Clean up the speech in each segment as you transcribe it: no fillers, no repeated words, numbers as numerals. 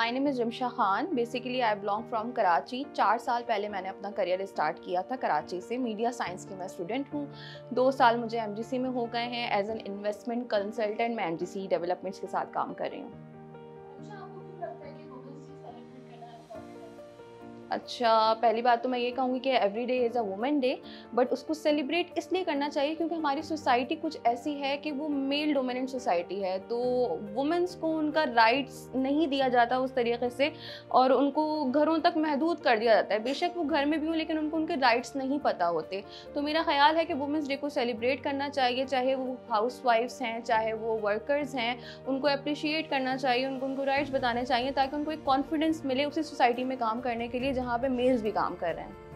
My name is Rimsha Khan. Basically I belong from Karachi. 4 साल पहले मैंने अपना करियर स्टार्ट किया था कराची से। मीडिया साइंस की मैं स्टूडेंट हूँ। 2 साल मुझे एमजीसी में हो गए हैं। एज एन इन्वेस्टमेंट कंसल्टेंट मैं एमजीसी डेवलपमेंट्स के साथ काम कर रही हूँ। अच्छा, पहली बात तो मैं ये कहूँगी कि every day is a women day, but उसको सेलिब्रेट इसलिए करना चाहिए क्योंकि हमारी सोसाइटी कुछ ऐसी है कि वो मेल डोमिनेंट सोसाइटी है, तो वुमेंस को उनका राइट्स नहीं दिया जाता उस तरीके से और उनको घरों तक महदूद कर दिया जाता है। बेशक वो घर में भी हो लेकिन उनको उनके राइट्स नहीं पता होते। तो मेरा ख्याल है कि वुमेंस डे को सेलिब्रेट करना चाहिए, चाहे वो हाउस वाइफ्स हैं, चाहे वो वर्कर्स हैं, उनको अप्रिशिएट करना चाहिए, उनको राइट्स बताने चाहिए ताकि उनको एक कॉन्फिडेंस मिले उसी सोसाइटी में काम करने के लिए जहाँ पे मेल्स भी काम कर रहे हैं।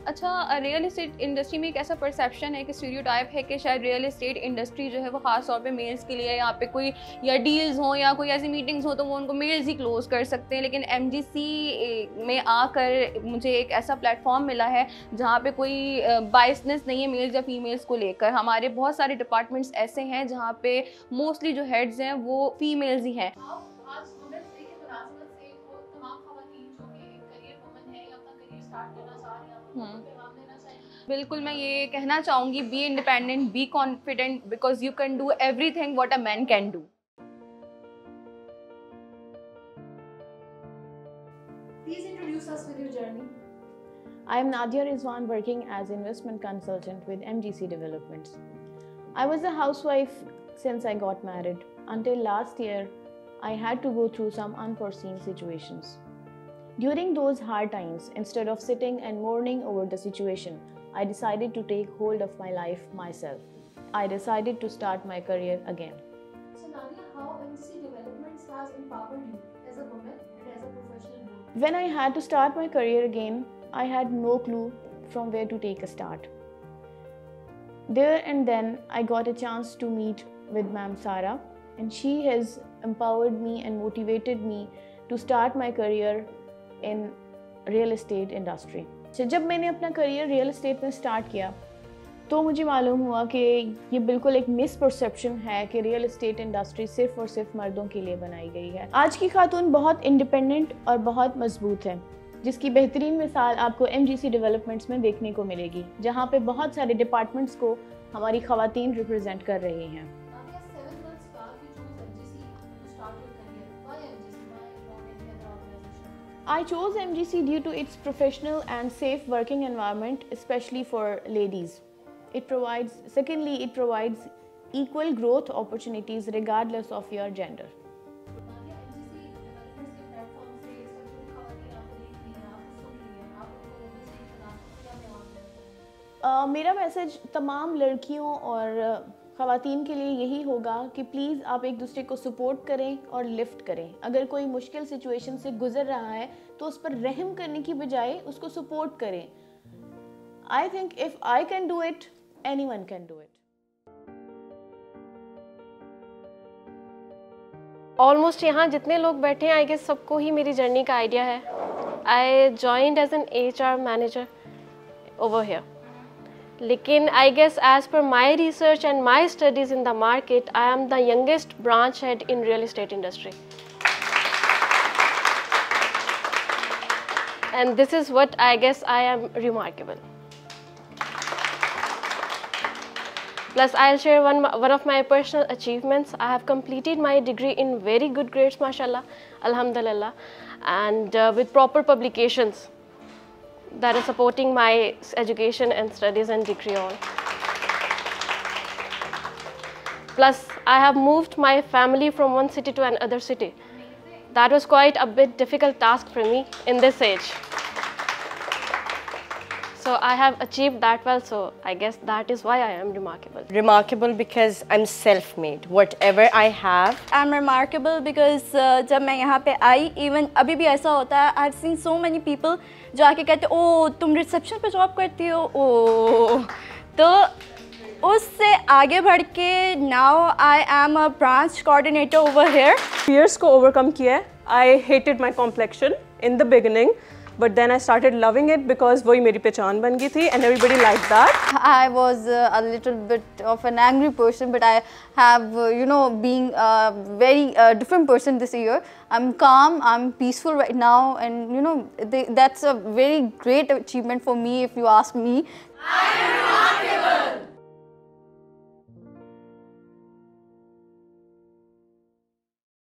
अच्छा, रियल इस्टेट इंडस्ट्री में एक ऐसा परसेप्शन है कि स्टीरियोटाइप है कि शायद रियल इस्टेट इंडस्ट्री जो है वो ख़ास तौर पे मेल्स के लिए, यहाँ पे कोई या डील्स हों या कोई ऐसी मीटिंग्स हो तो वो उनको मेल्स ही क्लोज कर सकते हैं। लेकिन एमजीसी में आकर मुझे एक ऐसा प्लेटफॉर्म मिला है जहाँ पे कोई बायसनेस नहीं है मेल्स या फीमेल्स को लेकर। हमारे बहुत सारे डिपार्टमेंट्स ऐसे हैं जहाँ पे मोस्टली जो हेड्स हैं वो फीमेल्स ही हैं। बिल्कुल, मैं ये कहना चाहूँगी, be independent, be confident, because you can do everything what a man can do. Please introduce us with your journey. I am Nadia Rizwan, working as investment consultant with MGC Developments. I was a housewife since I got married. Until last year, I had to go through some unforeseen situations. During those hard times, instead of sitting and mourning over the situation, I decided to take hold of my life myself. I decided to start my career again. So Nadia, how MGC Developments has empowered you as a woman and as a professional woman? When I had to start my career again, I had no clue from where to take a start. There and then, I got a chance to meet with Ma'am Sara, and she has empowered me and motivated me to start my career in real estate industry. जब मैंने अपना career real estate में start किया तो मुझे मालूम हुआ कि ये बिल्कुल एक मिसपरसेप्शन है कि रियल एस्टेट इंडस्ट्री सिर्फ और सिर्फ मर्दों के लिए बनाई गई है। आज की खातून बहुत इंडिपेंडेंट और बहुत मजबूत है, जिसकी बेहतरीन मिसाल आपको एमजीसी डेवलपमेंट्स में देखने को मिलेगी, जहाँ पे बहुत सारे डिपार्टमेंट्स को हमारी ख़वातीन रिप्रेजेंट कर रही हैं। I chose MGC due to its professional and safe working environment, especially for ladies. It provides equal growth opportunities regardless of your gender. मेरा मैसेज तमाम लड़कियों और ख़वातीन के लिए यही होगा कि प्लीज़ आप एक दूसरे को सपोर्ट करें और लिफ्ट करें। अगर कोई मुश्किल सिचुएशन से गुजर रहा है तो उस पर रहम करने की बजाय उसको सपोर्ट करें। I think if I can do it, anyone can do it. Almost यहाँ जितने लोग बैठे हैं, आई गेस सबको ही मेरी जर्नी का आइडिया है। I joined as an HR manager over here, लेकिन I guess as per my research and my studies in the market, I am the youngest branch head in real estate industry, and this is what I guess I am remarkable. Plus, I'll share one of my personal achievements. I have completed my degree in very good grades, mashallah, alhamdulillah, and with proper publications that are supporting my education and studies and degree on. Plus, I have moved my family from one city to another city. That was quite a bit difficult task for me in this age. So I have achieved that well, so I guess that is why I am remarkable. Remarkable because I'm self-made. Whatever I have, I'm remarkable because जब मैं यहाँ पे आई, even अभी भी ऐसा होता है, I've seen so many people जो आके कहते हैं, ओ तुम रिसेप्शन पे जॉब करती हो, ओ तो उससे आगे बढ़ के now I am a branch coordinator over here. Fears को overcome किया है. I hated my complexion in the beginning, but then I started loving it because वही मेरी पहचान बन गई थी and everybody liked that. I was a little bit of an angry person, but I have, you know, being a very different person this year. I'm calm, I'm peaceful right now, and you know, that's a very great achievement for me if you ask me.